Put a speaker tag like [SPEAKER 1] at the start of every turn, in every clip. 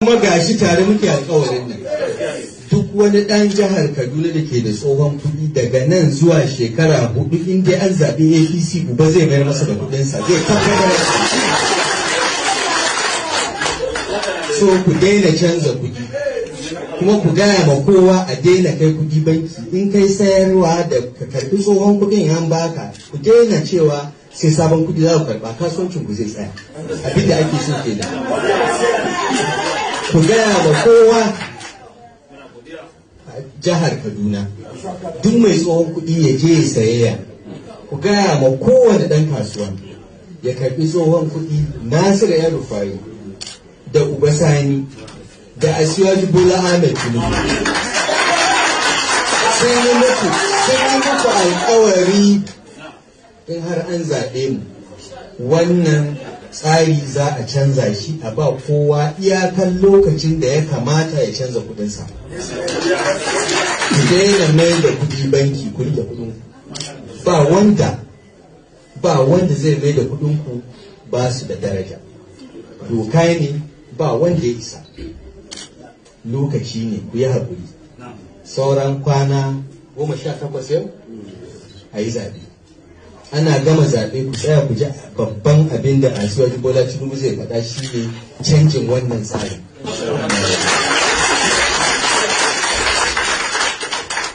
[SPEAKER 1] kuma gashi tare muke alkawarin nan duk wani ɗan jihar Kaduna da ke da tsohon kuɗi daga nan zuwa shekara 4 in dai an zaɓi APC uba zai mayar masa da kuɗinsa zai tabbatar. So ku daina canza kuɗi kuma ku gaya ma kowa a daina kai kuɗi banki, in kai sayarwa da ka karɓi tsohon kuɗin an baka ku daina cewa sai sabon kuɗi za ku karɓa, kasuwancin ku zai tsaya. Abinda ake so kenan. Ku gaya wa kowa a jihar Kaduna duk mai tsohon kuɗi ya je ya sayayya. Ku gaya ma kowane ɗan kasuwa ya karɓi tsohon kuɗi. Nasiru El Rufai da Uba Sani da Asiwaju Bola Ahmed Tinubu sun yi muku alkawari in har an zaɓe mu wannan tsari za a canza shi a ba kowa iyakan lokacin da ya kamata ya canza kudinsa. Ku daina mai da kudi banki ku rike kudin ba wanda zai mai da kudin ku ba su da daraja. Doka ne ba wanda ya isa. Lokaci ne ku yi haƙuri. Sauran kwana 18 yau a yi zaɓe. Ana gama zaɓe ku tsaya ku ji babban abin da Asiwaju Bola Tinubu zai faɗa shi ne canjin wannan tsarin.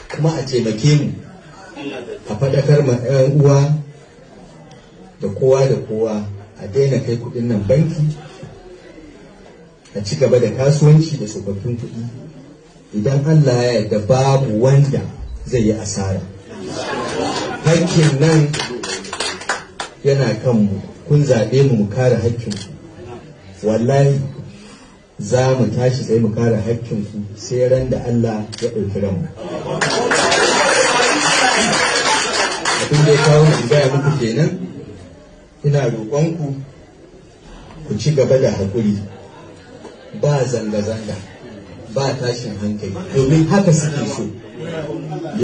[SPEAKER 1] Kuma a taimake mu a faɗakar ma 'yan uwa da kowa a daina kai kuɗin nan banki, a ci gaba da kasuwanci da tsofaffin kuɗi. Idan Allah ya yarda babu wanda zai yi asara. Hakkin nan yana kanmu, kun zaɓe mu kare hakkinku. Wallahi za mu tashi sai mu kare hakkinku sai ran da Allah ya ɗauki ranmu. Abin da ya kawo mu gaya muku kenan, ina roƙonku ku ci gaba da haƙuri, ba zanga-zanga, ba tashin hankali, domin haka suke so.